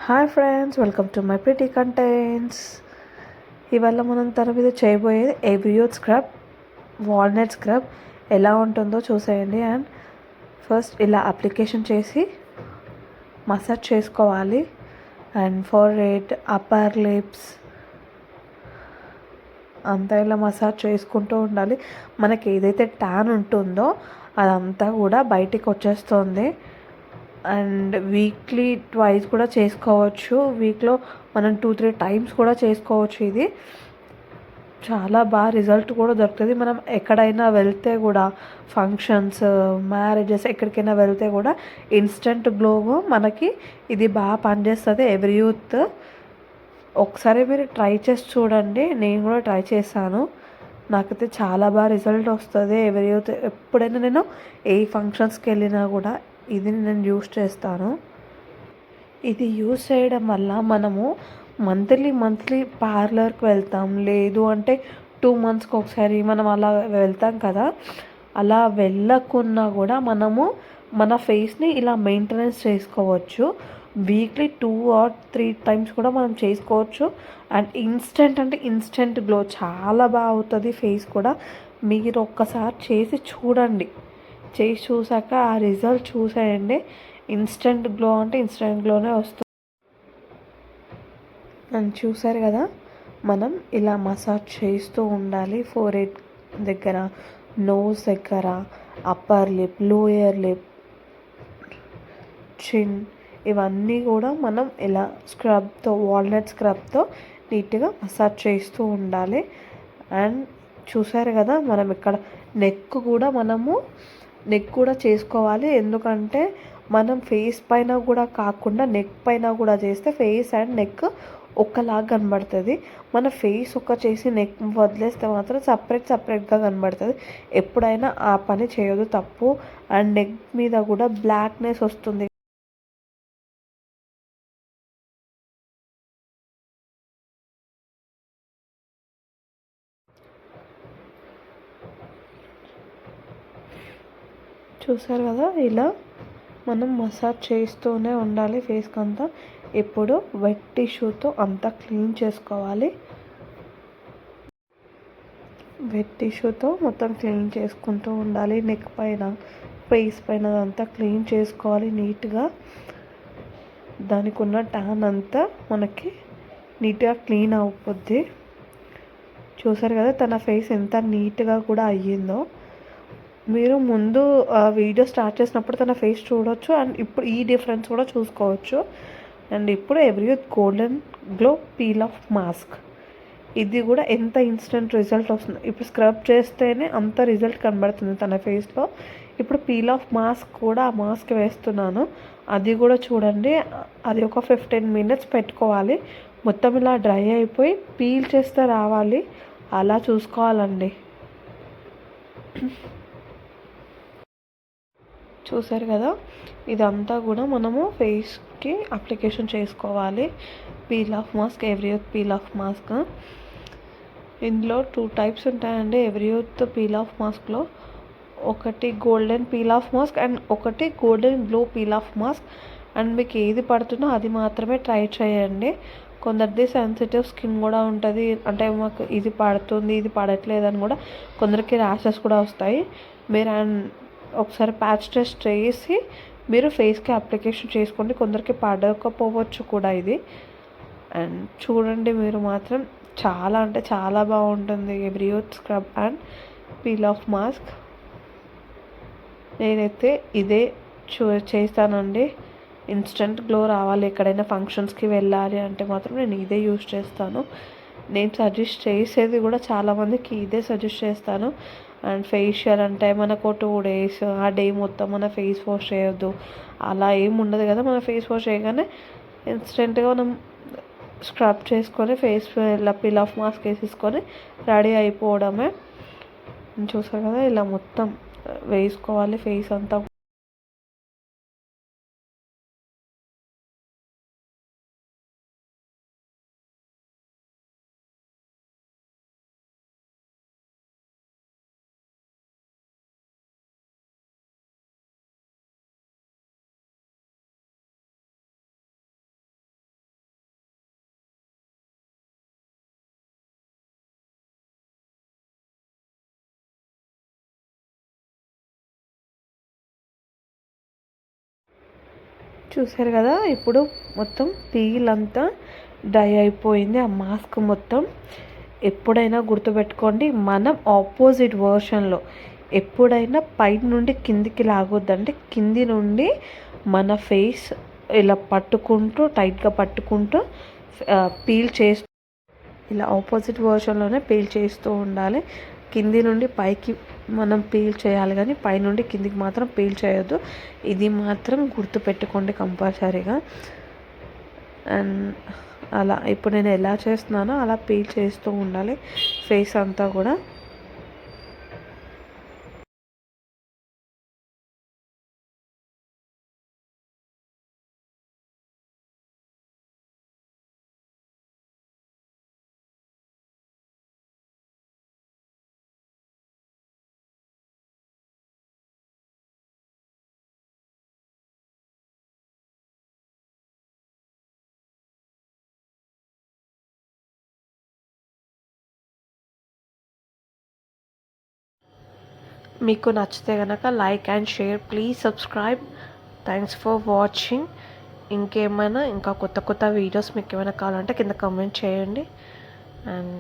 Hi friends, welcome to my pretty contents. ఇవాళ మనం తన మీద చేయబోయేది ఎవ్రియోత్ స్క్రబ్, వాల్నట్ స్క్రబ్ ఎలా ఉంటుందో చూసేయండి. అండ్ ఫస్ట్ ఇలా అప్లికేషన్ చేసి మసాజ్ చేసుకోవాలి. అండ్ ఫోర్హెడ్, అప్పర్ లిప్స్ అంతా ఇలా మసాజ్ చేసుకుంటూ ఉండాలి. మనకి ఏదైతే ట్యాన్ ఉంటుందో అదంతా కూడా బయటికి వచ్చేస్తుంది. అండ్ వీక్లీ ట్వైస్ కూడా చేసుకోవచ్చు. వీక్లో మనం 2-3 టైమ్స్ కూడా చేసుకోవచ్చు. ఇది చాలా బాగా రిజల్ట్ కూడా దొరుకుతుంది. మనం ఎక్కడైనా వెళ్తే కూడా, ఫంక్షన్స్, మ్యారేజెస్ ఎక్కడికైనా వెళ్తే కూడా ఇన్స్టెంట్ గ్లో మనకి ఇది బాగా పనిచేస్తుంది. ఎవ్రియూత్ ఒకసారి మీరు ట్రై చేసి చూడండి. నేను కూడా ట్రై చేశాను, నాకైతే చాలా బాగా రిజల్ట్ వస్తుంది. ఎవ్రియూత్ ఎప్పుడైనా నేను ఏ ఫంక్షన్స్కి వెళ్ళినా కూడా ఇది నేను యూస్ చేస్తాను. ఇది యూస్ చేయడం వల్ల మనము మంత్లీ పార్లర్కి వెళ్తాం, లేదు అంటే 2 మంత్స్కి ఒకసారి మనం అలా వెళ్తాం కదా. అలా వెళ్ళకున్నా కూడా మనము మన ఫేస్ని ఇలా మెయింటెనెన్స్ చేసుకోవచ్చు. వీక్లీ 2 or 3 టైమ్స్ కూడా మనం చేసుకోవచ్చు. అండ్ ఇన్స్టెంట్ గ్లో చాలా బాగా అవుతుంది ఫేస్ కూడా. మీరు ఒక్కసారి చేసి చూడండి. చేసి చూసాక ఆ రిజల్ట్ చూసేయండి. ఇన్స్టెంట్ గ్లో అంటే ఇన్స్టెంట్ గ్లోనే వస్తుంది. అని చూసారు కదా, మనం ఇలా మసాజ్ చేస్తూ ఉండాలి. ఫోర్హెడ్ దగ్గర, నోస్ దగ్గర, అప్పర్ లిప్, లోయర్ లిప్, చిన్, ఇవన్నీ కూడా మనం ఇలా స్క్రబ్తో, వాల్నట్ స్క్రబ్తో నీట్గా మసాజ్ చేస్తూ ఉండాలి. అండ్ చూసారు కదా, మనం ఇక్కడ నెక్ కూడా చేసుకోవాలి. ఎందుకంటే మనం ఫేస్ పైన కూడా కాకుండా నెక్ పైన కూడా చేస్తే ఫేస్ అండ్ నెక్ ఒక్కలాగా కనబడుతుంది. మన ఫేస్ చేసి నెక్ వదిలేస్తే మాత్రం సపరేట్గా కనబడుతుంది. ఎప్పుడైనా ఆ పని చేయదు, తప్పు. అండ్ నెక్ మీద కూడా బ్లాక్నెస్ వస్తుంది. చూసారు కదా, ఇలా మనం మసాజ్ చేస్తూనే ఉండాలి ఫేస్కి అంతా. ఇప్పుడు వెట్ టిష్యూతో అంతా క్లీన్ చేసుకోవాలి. వెట్ టిష్యూతో మొత్తం క్లీన్ చేసుకుంటూ ఉండాలి. నెక్ పైన, ఫేస్ పైన అంతా క్లీన్ చేసుకోవాలి నీట్గా. దానికి ఉన్న ట్యాన్ అంతా మనకి నీట్గా క్లీన్ అవుతుంది. చూసారు కదా, తన ఫేస్ ఎంత నీట్గా కూడా అయ్యిందో. మీరు ముందు వీడియో స్టార్ట్ చేసినప్పుడు తన ఫేస్ చూడవచ్చు. అండ్ ఇప్పుడు ఈ డిఫరెన్స్ కూడా చూసుకోవచ్చు. అండ్ ఇప్పుడు Everyuth golden glow peel off mask, ఇది కూడా ఎంత ఇన్స్టెంట్ రిజల్ట్ వస్తుంది. ఇప్పుడు స్క్రబ్ చేస్తేనే అంత రిజల్ట్ కనబడుతుంది తన ఫేస్లో. ఇప్పుడు పీల్ ఆఫ్ మాస్క్ కూడా, ఆ మాస్క్ వేస్తున్నాను, అది కూడా చూడండి. అది ఒక 15 minutes పెట్టుకోవాలి. మొత్తం ఇలా డ్రై అయిపోయి పీల్ చేస్తే రావాలి, అలా చూసుకోవాలండి. చూసారు కదా, ఇదంతా కూడా మనము ఫేస్కి అప్లికేషన్ చేసుకోవాలి. Peel off mask, Everyuth peel off mask. ఇందులో 2 టైప్స్ ఉంటాయండి ఎవ్రియూత్ పీల్ ఆఫ్ మాస్క్లో. ఒకటి golden peel off mask and ఒకటి golden glow peel off mask. And మీకు ఏది పడుతుందో అది మాత్రమే ట్రై చేయండి. కొందరిది సెన్సిటివ్ స్కిన్ కూడా ఉంటుంది, అంటే మాకు ఇది పడుతుంది ఇది పడట్లేదు అని కూడా. కొందరికి ర్యాషెస్ కూడా వస్తాయి. మీరు ఒకసారి ప్యాచ్ టెస్ట్ చేసి మీరు ఫేస్కి అప్లికేషన్ చేసుకోండి. కొందరికి పడకపోవచ్చు కూడా ఇది. అండ్ చూడండి, మీరు మాత్రం చాలా అంటే చాలా బాగుంటుంది Everyuth scrub and peel off mask. నేనైతే ఇదే చేస్తానండి. ఇన్స్టెంట్ గ్లో రావాలి, ఎక్కడైనా ఫంక్షన్స్కి వెళ్ళాలి అంటే మాత్రం నేను ఇదే యూస్ చేస్తాను. నేను సజెస్ట్ చేసేది కూడా చాలామందికి ఇదే సజెస్ట్ చేస్తాను. అండ్ ఫేషియల్ అంటే మనకు 2 days, ఆ డే మొత్తం మన ఫేస్ వాష్ చేయొద్దు అలా ఏమి ఉండదు కదా. మన ఫేస్ వాష్ చేయగానే ఇన్స్టెంట్గా మనం స్క్రబ్ చేసుకొని ఫేస్ ఇలా పీల్ ఆఫ్ మాస్క్ వేసేసుకొని రెడీ అయిపోవడమే. చూసారు కదా, ఇలా మొత్తం వేసుకోవాలి ఫేస్ అంతా. చూసారు కదా, ఇప్పుడు మొత్తం పీల్ అంతా డ్రై అయిపోయింది, ఆ మాస్క్ మొత్తం. ఎప్పుడైనా గుర్తుపెట్టుకోండి, మనం ఆపోజిట్ వర్షన్లో ఎప్పుడైనా పై నుండి కిందికి లాగొద్దంటే కింది నుండి మన ఫేస్ ఇలా పట్టుకుంటూ టైట్గా పట్టుకుంటూ పీల్ చేస్తూ, ఇలా ఆపోజిట్ వర్షన్లోనే పీల్ చేస్తూ ఉండాలి. కింది నుండి పైకి మనం పీల్ చేయాలి, కానీ పైనుండి కిందికి మాత్రం పీల్ చేయొద్దు. ఇది మాత్రం గుర్తుపెట్టుకోండి కంపల్సరీగా. అండ్ అలా ఇప్పుడు నేను ఎలా చేస్తున్నానో అలా పీల్ చేస్తూ ఉండాలి ఫేస్ అంతా కూడా. మీకు నచ్చితే కనుక like and share, please subscribe. Thanks for watching. ఇంకా కొత్త కొత్త వీడియోస్ మీకు ఏమైనా కావాలంటే కింద కామెంట్ చేయండి. అండ్